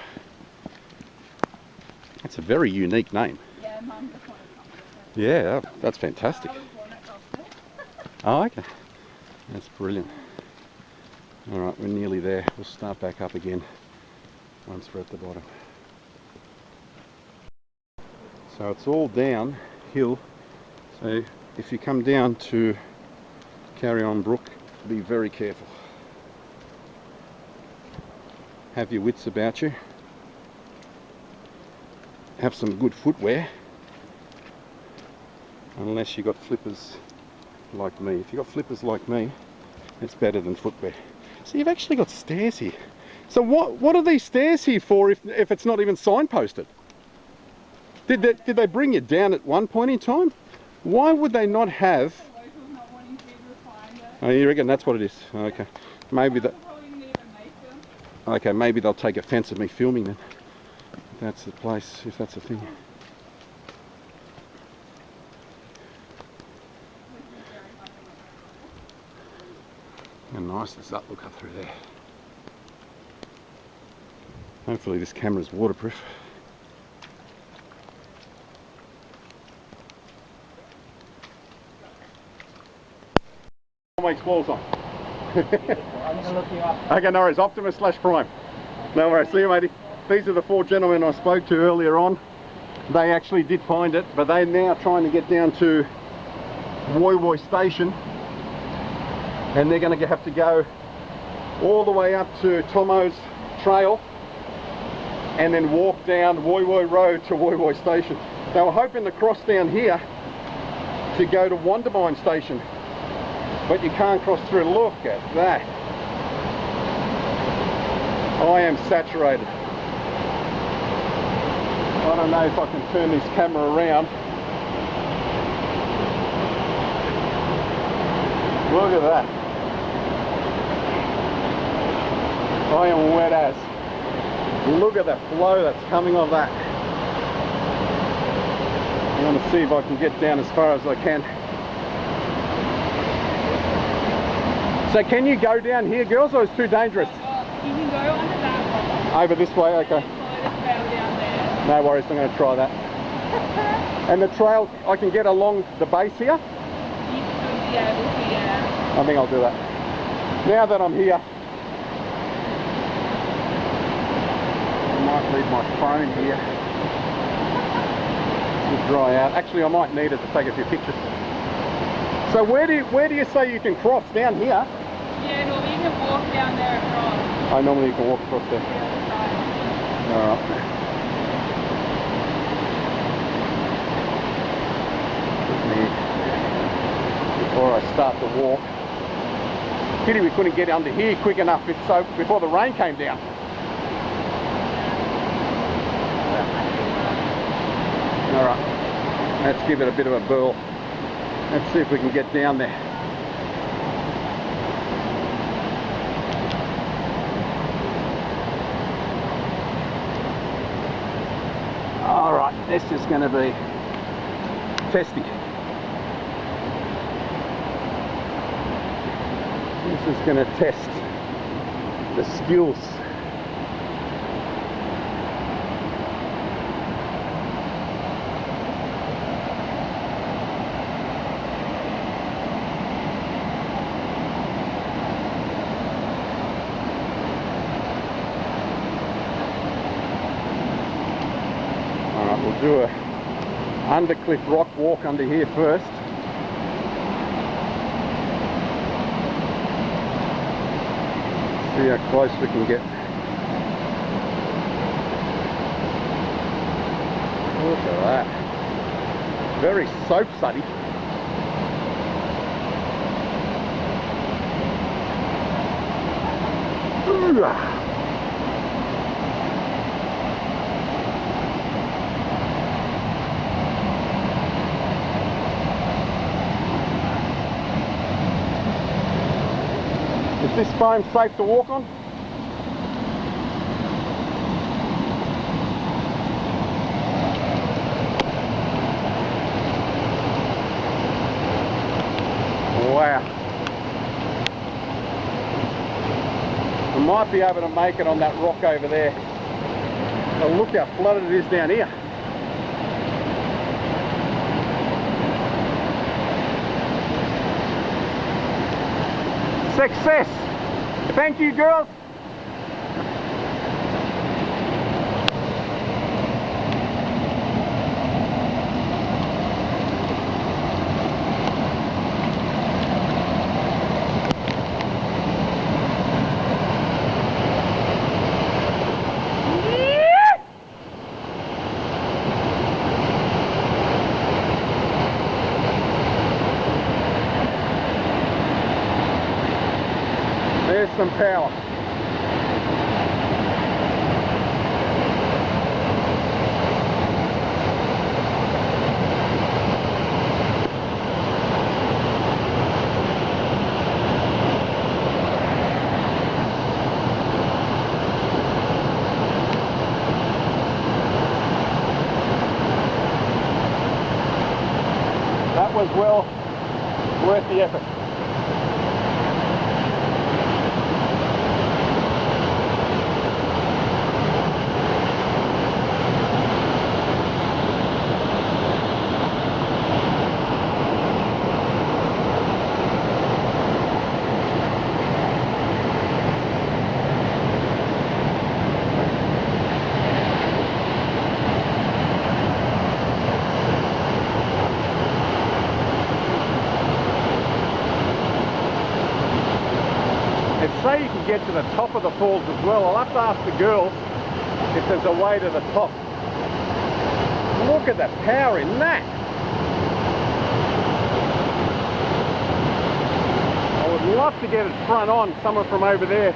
That's a very unique name. Yeah, Mum just wanted to come with us. Yeah, that's fantastic. I was born at Gloucester. Oh, okay. That's brilliant. Alright, we're nearly there. We'll start back up again once we're at the bottom. So it's all downhill. So if you come down to Kariong Brook, be very careful. Have your wits about you. Have some good footwear. Unless you've got flippers like me. If you've got flippers like me, it's better than footwear. So you've actually got stairs here. So what are these stairs here for if it's not even signposted? Did they bring you down at one point in time? Why would they not have... The locals not wanting to find it. Oh, you reckon that's what it is? Okay. Maybe that... Probably didn't even make them. Okay, maybe they'll take offence at me filming then. If that's the place, if that's the thing. How nice does that look up through there? Hopefully this camera's waterproof. Makes balls on. I'm going to look you up. Okay, no worries. Optimus / Prime. No worries. See you, matey. These are the 4 gentlemen I spoke to earlier on. They actually did find it, but they're now trying to get down to Woy Woy Station, and they're going to have to go all the way up to Tomo's Trail and then walk down Woy Woy Road to Woy Woy Station. They were hoping to cross down here to go to Wondermine Station, but you can't cross through. Look at that. I am saturated. I don't know if I can turn this camera around. Look at that. I am wet as. Look at that flow that's coming off that. I'm going to see if I can get down as far as I can. So can you go down here, girls, or it's too dangerous? You can go under that rock. Over this way, okay. And follow the trail down there. No worries, I'm going to try that. And the trail, I can get along the base here? You should be able to, yeah. I think I'll do that. Now that I'm here, Might leave my phone here to dry out. Actually, I might need it to take a few pictures. So where do you say you can cross? Down here? Yeah, normally you can walk down there across. Oh, normally you can walk across there. The other side. Alright. Before I start to walk. Pity we couldn't get under here quick enough before the rain came down. Alright, let's give it a bit of a burl. Let's see if we can get down there. Alright, this is going to be testy. This is going to test the skills. Alright, we'll do a undercliff rock walk under here first. See how close we can get. Look at that. Very soap suddy. Is this foam safe to walk on? Wow. I might be able to make it on that rock over there. But look how flooded it is down here. Success! Thank you, girls! There's some power. That was well worth the effort. Say you can get to the top of the falls as well. I'll have to ask the girls if there's a way to the top. Look at the power in that. I would love to get it front on, someone from over there.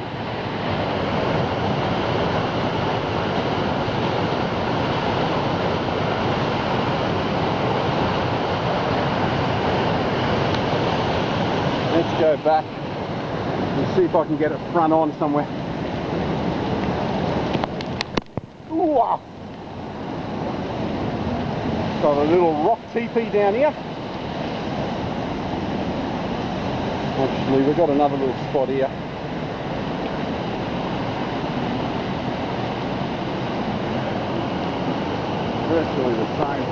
Let's go back. See if I can get it front on somewhere. Ooh, wow. Got a little rock teepee down here. Actually, we've got another little spot here. Virtually the same.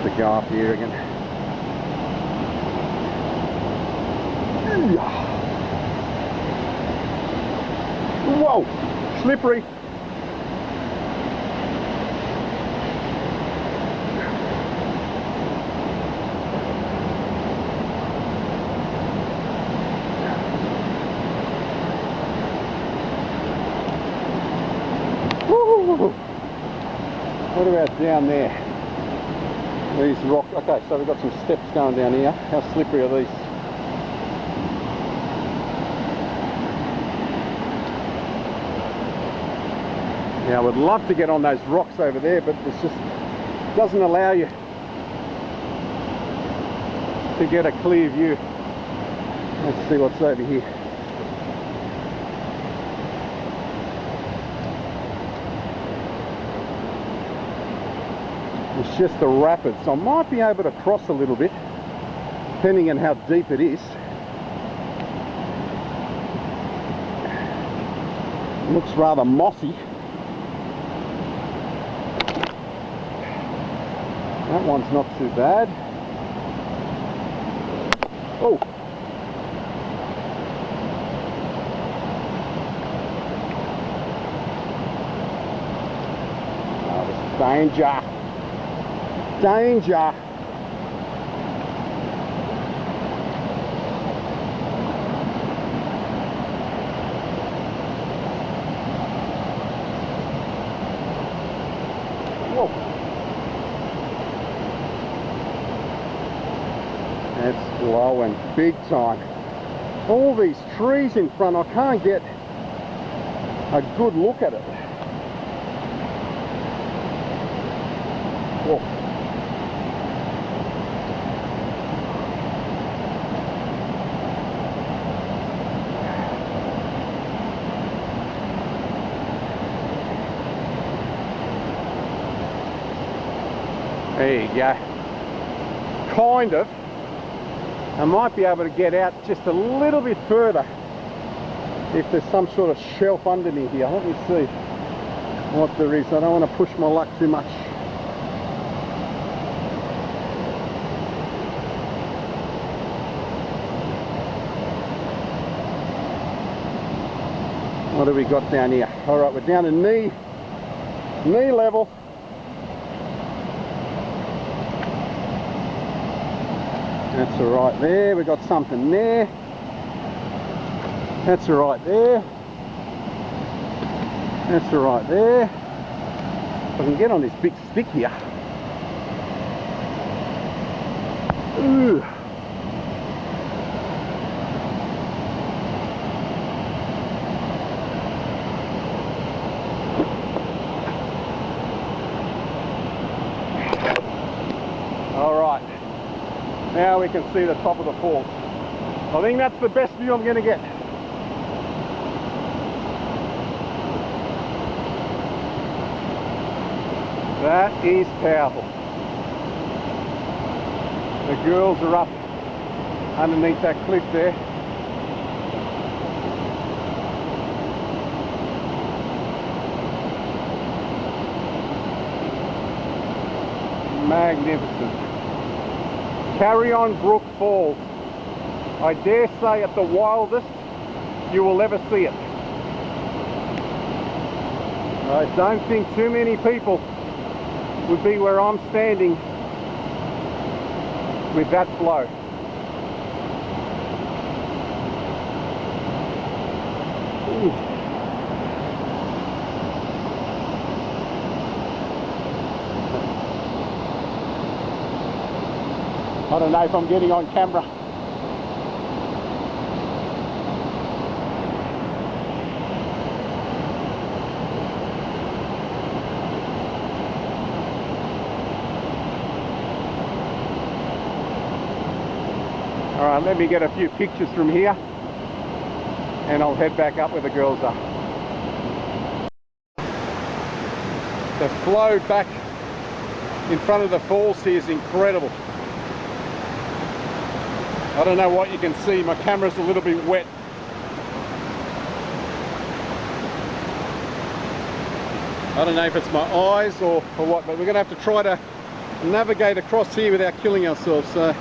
To go up here again. Whoa, slippery. Woo. What about down there? These rocks. Okay, so we've got some steps going down here. How slippery are these? Now I would love to get on those rocks over there, but it just doesn't allow you to get a clear view. Let's see what's over here. It's just the rapids, so I might be able to cross a little bit, depending on how deep it is. It looks rather mossy. That one's not too bad. Oh! Oh, this is danger! Danger! Whoa! It's blowing big time. All these trees in front, I can't get a good look at it. Whoa. There you go. Kind of. I might be able to get out just a little bit further if there's some sort of shelf under me here. Let me see what there is. I don't want to push my luck too much. What have we got down here? All right, we're down to knee level. That's all right there. We got something there. That's all right there. That's all right there. If I can get on this big stick here. Ooh. All right. Now we can see the top of the falls. I think that's the best view I'm going to get. That is powerful. The girls are up underneath that cliff there. Magnificent. Kariong Brook Falls. I dare say at the wildest you will ever see it. I don't think too many people would be where I'm standing with that flow. Ooh. I don't know if I'm getting on camera. All right, let me get a few pictures from here and I'll head back up where the girls are. The flow back in front of the falls here is incredible. I don't know what you can see, my camera's a little bit wet. I don't know if it's my eyes or what, but we're going to have to try to navigate across here without killing ourselves. So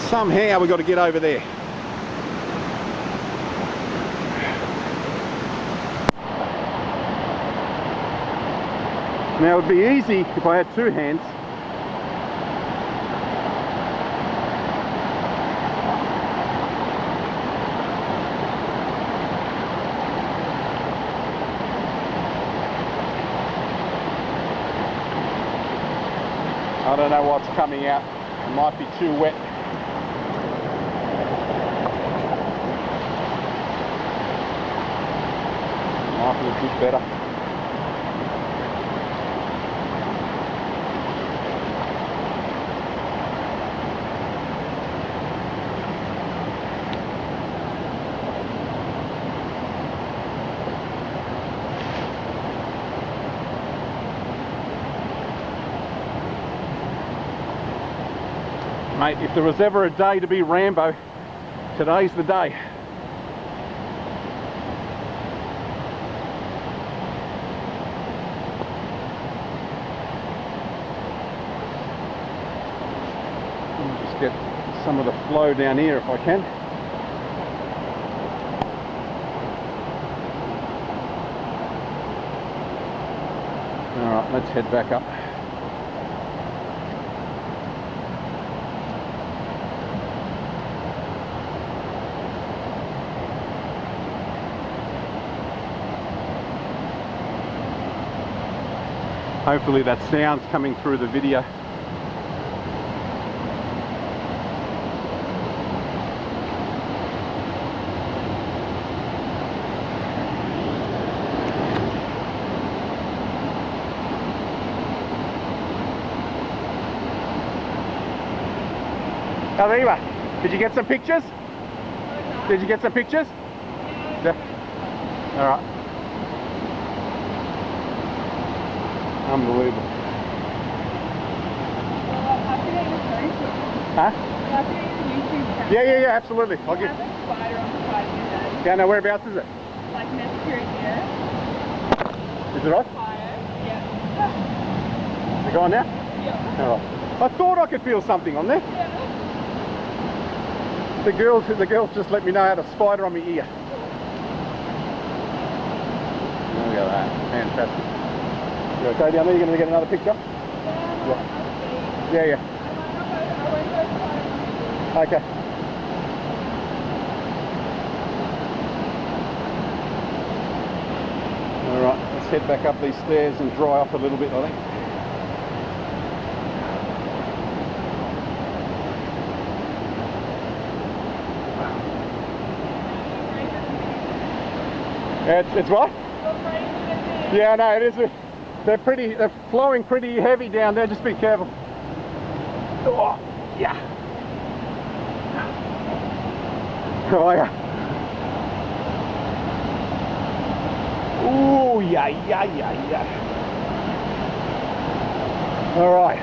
somehow we've got to get over there. Now it would be easy if I had two hands. I don't know what's coming out. It might be too wet. Might be a bit better. Mate, if there was ever a day to be Rambo, today's the day. I'll just get some of the flow down here if I can. Alright, let's head back up. Hopefully that sound's coming through the video. Oh, there you are. Did you get some pictures? Did you get some pictures? Yeah. All right. Unbelievable. Huh? Yeah, absolutely. I'll get. Yeah, no, whereabouts is it? Like next to your ear. Is it right? Yeah. Is it gone now? Yeah. All right. I thought I could feel something on there. Yeah. The girls just let me know I had a spider on my ear. Look at that. Fantastic. You okay down there? You're going to get another picture? Yeah. Okay. Alright, let's head back up these stairs and dry off a little bit, I think. It's what? Yeah, no, it is. They're flowing pretty heavy down there. Just be careful. Oh, yeah. Oh, yeah. Ooh, yeah. All right.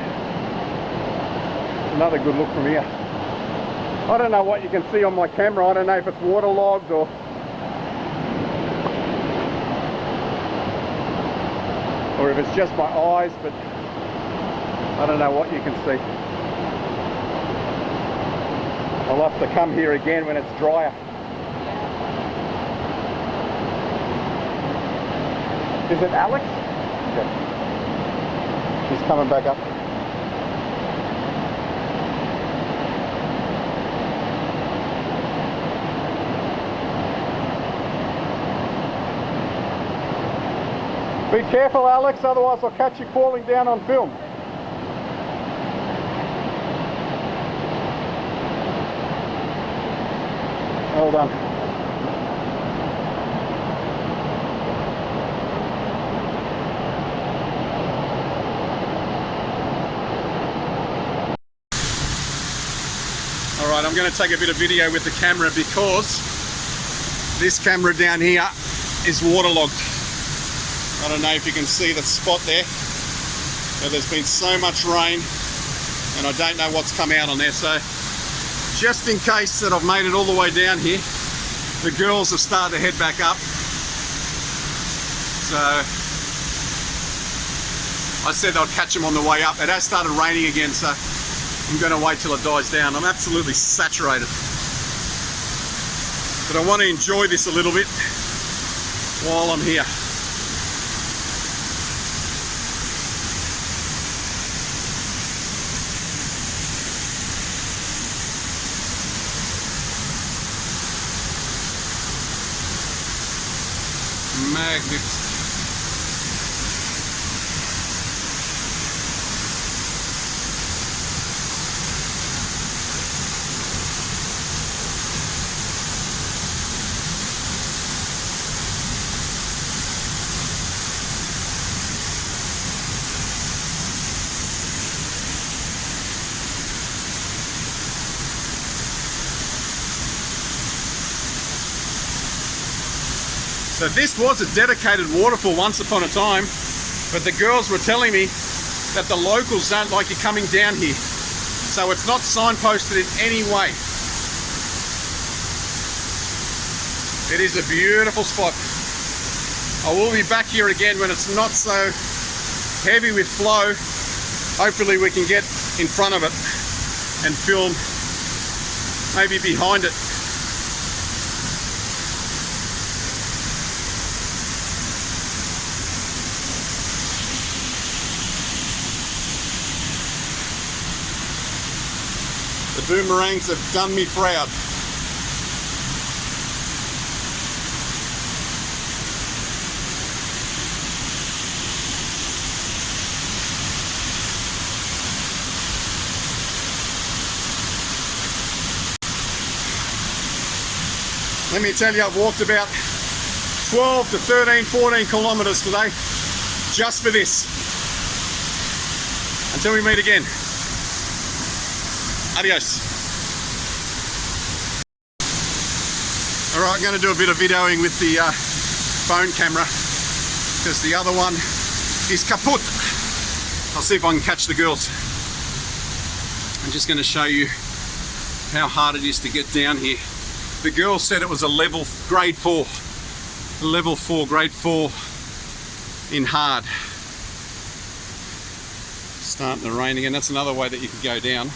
Another good look from here. I don't know what you can see on my camera. I don't know if it's waterlogged or... if it's just my eyes, but I don't know what you can see. I'll have to come here again when it's drier. Is it Alex? Okay. She's coming back up. Be careful, Alex, otherwise I'll catch you falling down on film. Well done. Alright, I'm going to take a bit of video with the camera because this camera down here is waterlogged. I don't know if you can see the spot there, but there's been so much rain and I don't know what's come out on there. So just in case that I've made it all the way down here, the girls have started to head back up. So I said I'd catch them on the way up. It has started raining again, so I'm going to wait till it dies down. I'm absolutely saturated. But I want to enjoy this a little bit while I'm here. Magnificent. So this was a dedicated waterfall once upon a time, but the girls were telling me that the locals don't like you coming down here. So it's not signposted in any way. It is a beautiful spot. I will be back here again when it's not so heavy with flow. Hopefully we can get in front of it and film maybe behind it. The boomerangs have done me proud. Let me tell you, I've walked about 12 to 13, 14 kilometers today just for this. Until we meet again. Adios. Alright, I'm going to do a bit of videoing with the phone camera because the other one is kaput. I'll see if I can catch the girls. I'm just going to show you how hard it is to get down here. The girls said it was a level grade 4. Level 4, grade 4 in hard. Starting to rain again. That's another way that you could go down.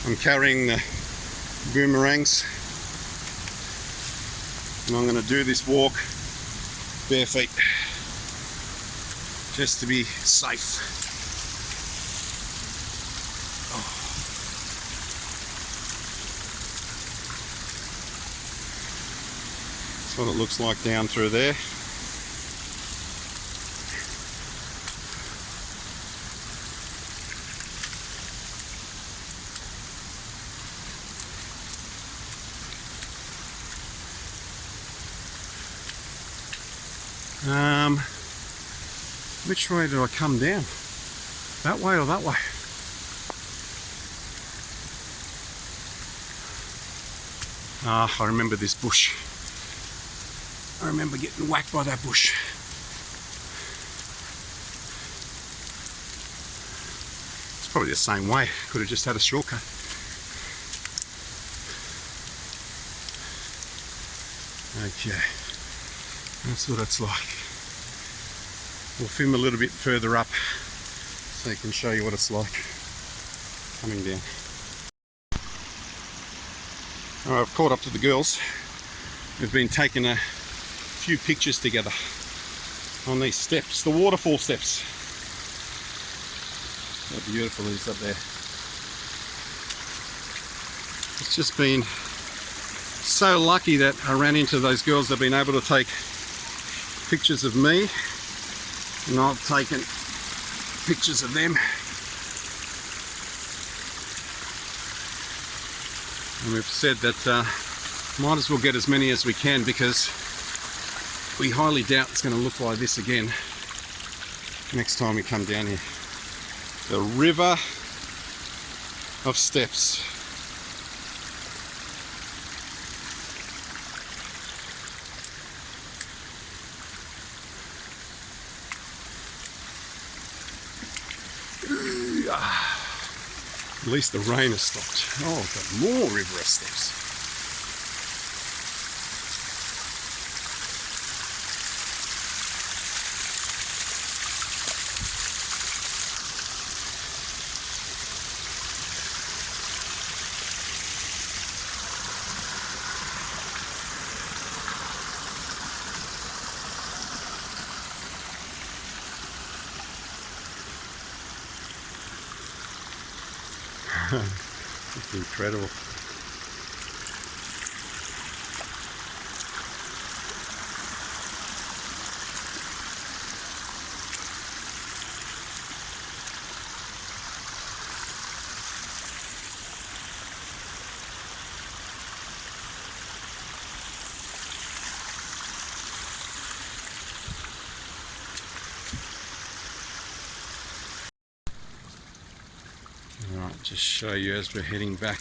I'm carrying the boomerangs and I'm going to do this walk bare feet just to be safe. That's what it looks like down through there. Which way did I come down? That way or that way? Ah, I remember this bush. I remember getting whacked by that bush. It's probably the same way. Could have just had a shortcut. Okay, that's what it's like. We'll film a little bit further up so I can show you what it's like coming down. All right, I've caught up to the girls. We've been taking a few pictures together on these steps, the waterfall steps. How beautiful it is up there. It's just been so lucky that I ran into those girls that have been able to take pictures of me, and I've taken pictures of them. And we've said that might as well get as many as we can because we highly doubt it's going to look like this again next time we come down here. The river of steps. At least the rain has stopped. Oh, I've got more river of steps. It's incredible. Alright, just show you as we're heading back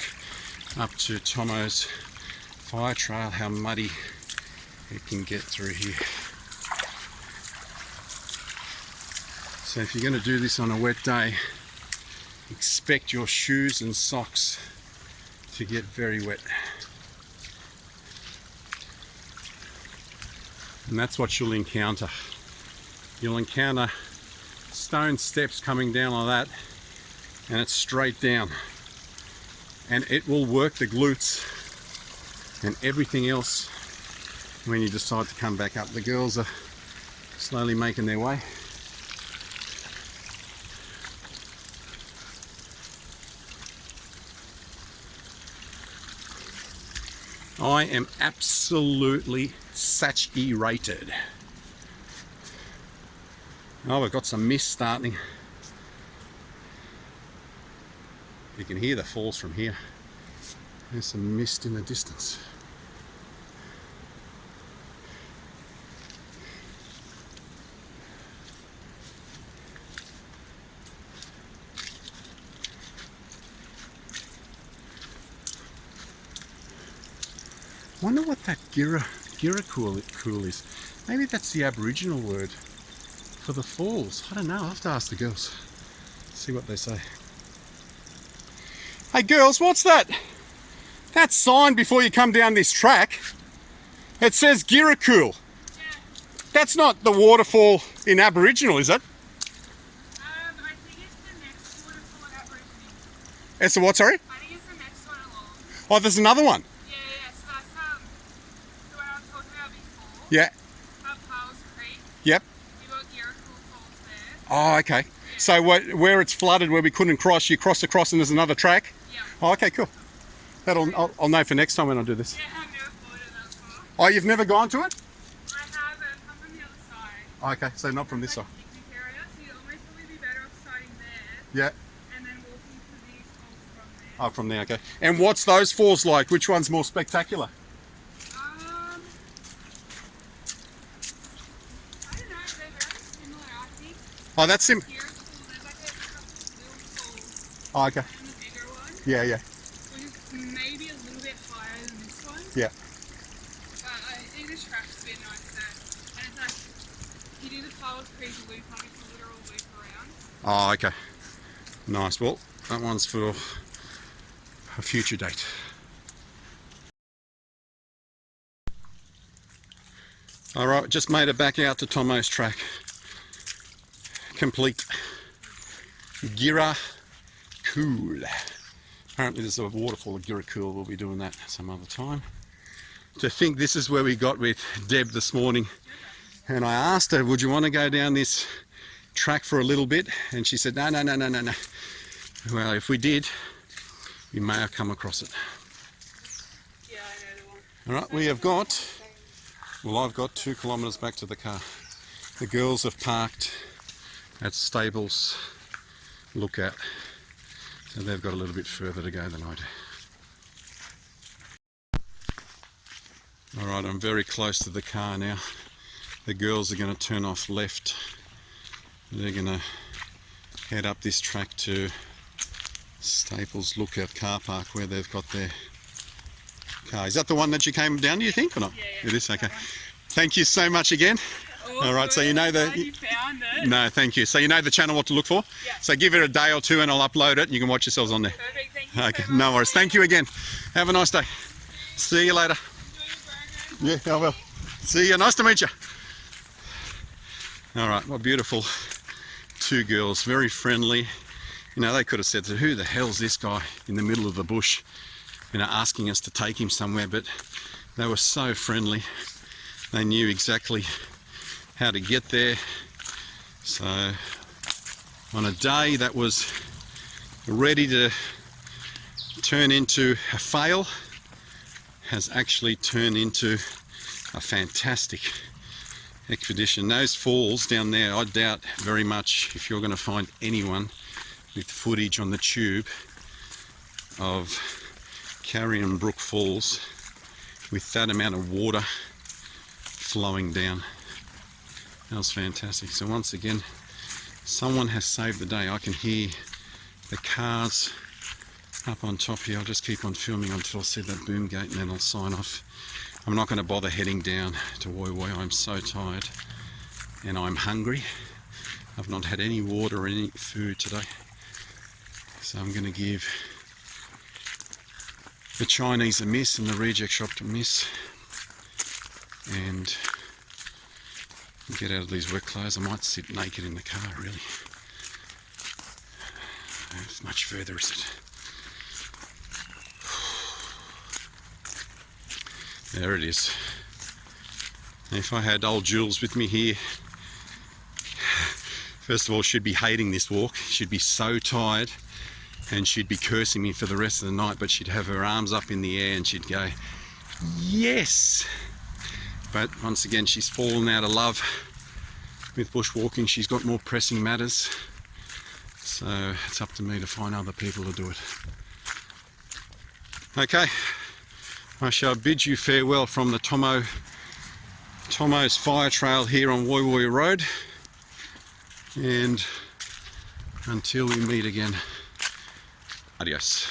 up to Tomo's fire trail how muddy it can get through here. So if you're going to do this on a wet day, expect your shoes and socks to get very wet. And that's what you'll encounter. You'll encounter stone steps coming down like that, and it's straight down, and it will work the glutes and everything else when you decide to come back up. The girls are slowly making their way. I am absolutely saturated. Oh, we've got some mist starting. You can hear the falls from here. There's some mist in the distance. Wonder what that cool is. Maybe that's the Aboriginal word for the falls. I don't know. I'll have to ask the girls. See what they say. Hey girls, what's that? That sign before you come down this track. It says Girrakul. Yeah. That's not the waterfall in Aboriginal, is it? I think it's the next waterfall in Aboriginal. It's the what, sorry? I think it's the next one along. Oh, there's another one. Yeah. So that's the one I was talking about before. Yeah. Up Powell's Creek. Yep. You got Girrakul Falls there. Oh, okay. Yeah. So where it's flooded, where we couldn't cross, you cross across and there's another track? Yeah. Oh, okay, cool. I'll know for next time when I do this. Yeah, I've never followed it that far. Oh, you've never gone to it? I haven't. I'm from the other side. Okay, so not from this side. Like picnic area, so you'd almost probably be better off starting there Yeah. and then walking to these falls from there. Oh, from there, okay. And what's those falls like? Which one's more spectacular? I don't know, they're very similar, I think. Oh, that's sim. Here, there's like a couple of little falls Oh, okay. and the bigger one, Yeah, yeah, which is maybe a little bit higher than this one. yeah. But I think the track's a bit nice there. And it's like, you do the Powell's Creek loop, like it's a literal loop around. Oh, okay. Nice. Well, that one's for a future date. All right, just made it back out to Tomo's track. Complete. Girrakul. Apparently there's a waterfall at Girrakul. We'll be doing that some other time. To think this is where we got with Deb this morning. And I asked her, would you want to go down this track for a little bit? And she said, no. Well, if we did, we may have come across it. Yeah, I know the one. All right, we have got, well, I've got 2 kilometres back to the car. The girls have parked at Stables Lookout. So they've got a little bit further to go than I do. All right, I'm very close to the car now. The girls are going to turn off left. They're going to head up this track to Staples Lookout car park where they've got their car. Is that the one that you came down, do you think, or not? Yeah. It is, okay. Thank you so much again. All right, so you know the... You found it. No, thank you. So you know the channel what to look for? Yeah. So give it a day or two and I'll upload it and you can watch yourselves on there. Perfect, thank you Okay, so much. no worries. Thank you again. Have a nice day. See you later. Enjoy your burger. Yeah, I will. See you. Nice to meet you. All right, what beautiful 2 girls, very friendly. You know, they could have said, who the hell's this guy in the middle of the bush, you know, asking us to take him somewhere, but they were so friendly. They knew exactly how to get there. So on a day that was ready to turn into a fail has actually turned into a fantastic expedition. Those falls down there, I doubt very much if you're going to find anyone with footage on the tube of Kariong Brook Falls with that amount of water flowing down. That was fantastic. So once again, someone has saved the day. I can hear the cars up on top here. I'll just keep on filming until I see that boom gate and then I'll sign off. I'm not going to bother heading down to Woi Woi. I'm so tired and I'm hungry. I've not had any water or any food today. So I'm going to give the Chinese a miss and the reject shop a miss and get out of these wet clothes. I might sit naked in the car, really. How much further is it? There it is. If I had old Jules with me here, first of all, she'd be hating this walk. She'd be so tired and she'd be cursing me for the rest of the night, but she'd have her arms up in the air and she'd go, yes! But once again, she's fallen out of love with bushwalking. She's got more pressing matters. So it's up to me to find other people to do it. Okay, I shall bid you farewell from the Tomo's fire trail here on Woi Woi Road. And until we meet again, adios.